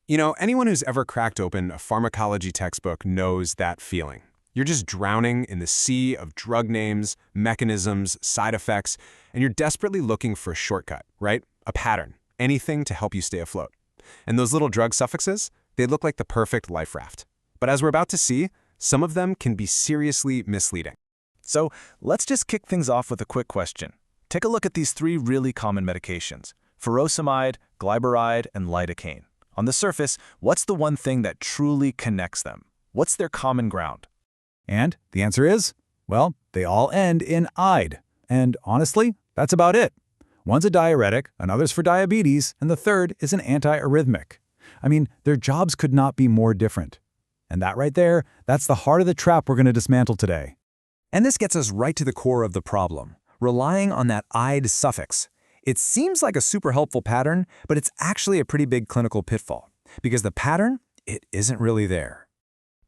Anyone who's ever cracked open a pharmacology textbook knows that feeling. You're just drowning in the sea of drug names, mechanisms, side effects, and you're desperately looking for a shortcut, right? A pattern, anything to help you stay afloat. And those little drug suffixes, they look like the perfect life raft. But as we're about to see, some of them can be seriously misleading. So let's just kick things off with a quick question. Take a look at these three really common medications: furosemide, glyburide, and lidocaine. On the surface, what's the one thing that truly connects them? What's their common ground? And the answer is, well, they all end in "ide." And honestly, that's about it. One's a diuretic, another's for diabetes, and the third is an antiarrhythmic. I mean, their jobs could not be more different. And that right there, that's the heart of the trap we're going to dismantle today. And this gets us right to the core of the problem, relying on that "ide" suffix. It seems like a super helpful pattern, but it's actually a pretty big clinical pitfall, because the pattern, it isn't really there.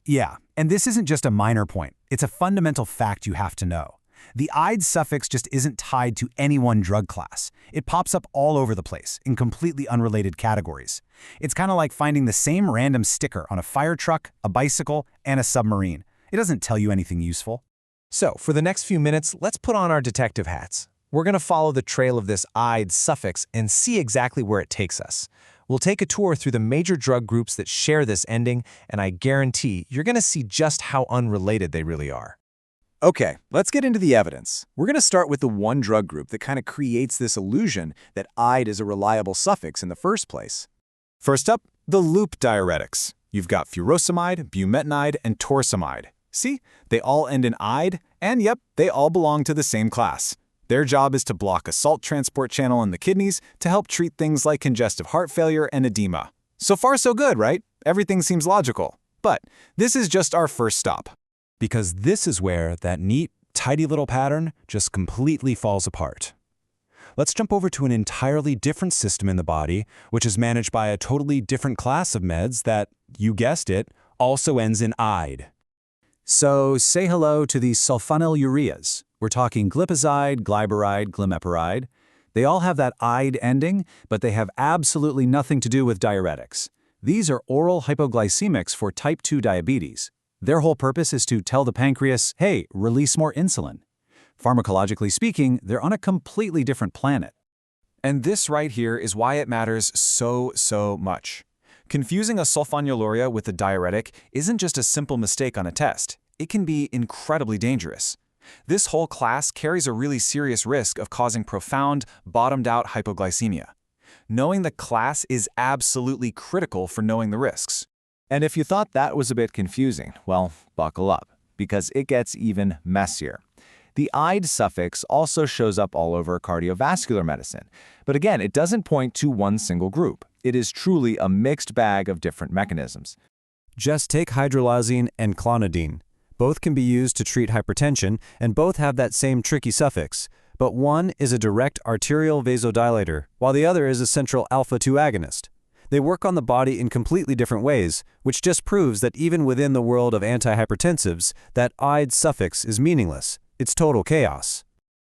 Yeah, and this isn't just a minor point. It's a fundamental fact you have to know. The "ide" suffix just isn't tied to any one drug class. It pops up all over the place in completely unrelated categories. It's kind of like finding the same random sticker on a fire truck, a bicycle, and a submarine. It doesn't tell you anything useful. So, for the next few minutes, let's put on our detective hats. We're going to follow the trail of this "ide" suffix and see exactly where it takes us. We'll take a tour through the major drug groups that share this ending, and I guarantee you're going to see just how unrelated they really are. Okay, let's get into the evidence. We're going to start with the one drug group that kind of creates this illusion that "ide" is a reliable suffix in the first place. First up, the loop diuretics. You've got furosemide, bumetanide, and torsemide. See, they all end in "ide," and yep, they all belong to the same class. Their job is to block a salt transport channel in the kidneys to help treat things like congestive heart failure and edema. So far, so good, right? Everything seems logical. But this is just our first stop. Because this is where that neat, tidy little pattern just completely falls apart. Let's jump over to an entirely different system in the body, which is managed by a totally different class of meds that, you guessed it, also ends in "ide." So say hello to these sulfonylureas. We're talking glipizide, glyburide, glimepiride. They all have that "ide" ending, but they have absolutely nothing to do with diuretics. These are oral hypoglycemics for type 2 diabetes. Their whole purpose is to tell the pancreas, hey, release more insulin. Pharmacologically speaking, they're on a completely different planet. And this right here is why it matters so much. Confusing a sulfonylurea with a diuretic isn't just a simple mistake on a test. It can be incredibly dangerous. This whole class carries a really serious risk of causing profound, bottomed-out hypoglycemia. Knowing the class is absolutely critical for knowing the risks. And if you thought that was a bit confusing, well, buckle up, because it gets even messier. The "ide" suffix also shows up all over cardiovascular medicine. But again, it doesn't point to one single group. It is truly a mixed bag of different mechanisms. Just take hydrolazine and clonidine. Both can be used to treat hypertension, and both have that same tricky suffix. But one is a direct arterial vasodilator, while the other is a central alpha-2 agonist. They work on the body in completely different ways, which just proves that even within the world of antihypertensives, that "ide" suffix is meaningless. It's total chaos.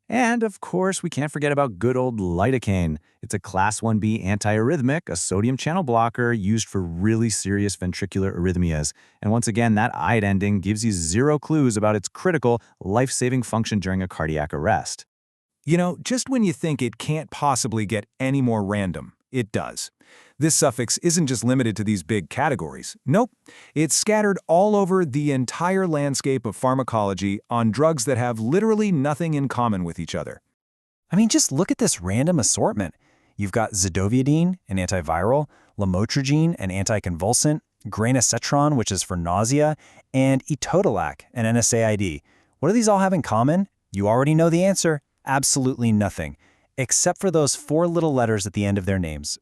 And of course, we can't forget about good old lidocaine. It's a class 1B antiarrhythmic, a sodium channel blocker used for really serious ventricular arrhythmias. And once again, that "ide" ending gives you zero clues about its critical, life-saving function during a cardiac arrest. Just when you think it can't possibly get any more random, it does. This suffix isn't just limited to these big categories. Nope, it's scattered all over the entire landscape of pharmacology on drugs that have literally nothing in common with each other. I mean, just look at this random assortment. You've got zidovudine, an antiviral, lamotrigine, an anticonvulsant, granisetron, which is for nausea, and etodolac, an NSAID. What do these all have in common? You already know the answer. Absolutely nothing, except for those 4 little letters at the end of their names.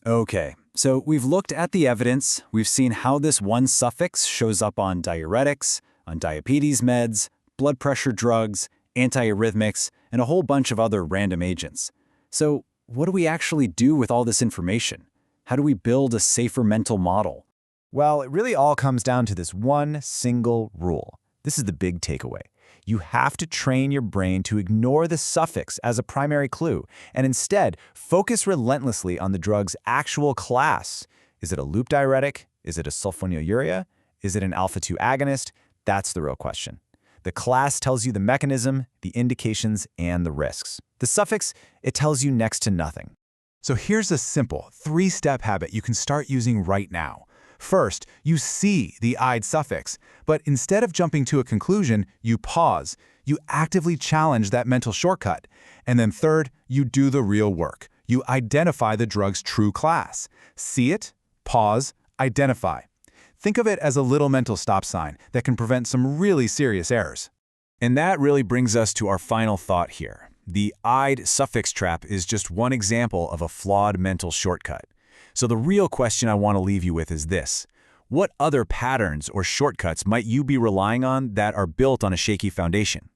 Okay, so we've looked at the evidence, we've seen how this one suffix shows up on diuretics, on diabetes meds, blood pressure drugs, antiarrhythmics, and a whole bunch of other random agents. So what do we actually do with all this information? How do we build a safer mental model? Well, it really all comes down to this one single rule. This is the big takeaway. You have to train your brain to ignore the suffix as a primary clue and instead focus relentlessly on the drug's actual class. Is it a loop diuretic? Is it a sulfonylurea? Is it an alpha-2 agonist? That's the real question. The class tells you the mechanism, the indications, and the risks. The suffix, it tells you next to nothing. So here's a simple 3-step habit you can start using right now. First, you see the "ide" suffix, but instead of jumping to a conclusion, you pause. You actively challenge that mental shortcut. And then third, you do the real work. You identify the drug's true class. See it, pause, identify. Think of it as a little mental stop sign that can prevent some really serious errors. And that really brings us to our final thought here. The "ide" suffix trap is just one example of a flawed mental shortcut. So the real question I want to leave you with is this. What other patterns or shortcuts might you be relying on that are built on a shaky foundation?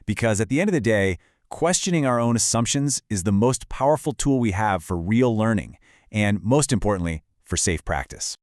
Because at the end of the day, questioning our own assumptions is the most powerful tool we have for real learning and, most importantly, for safe practice.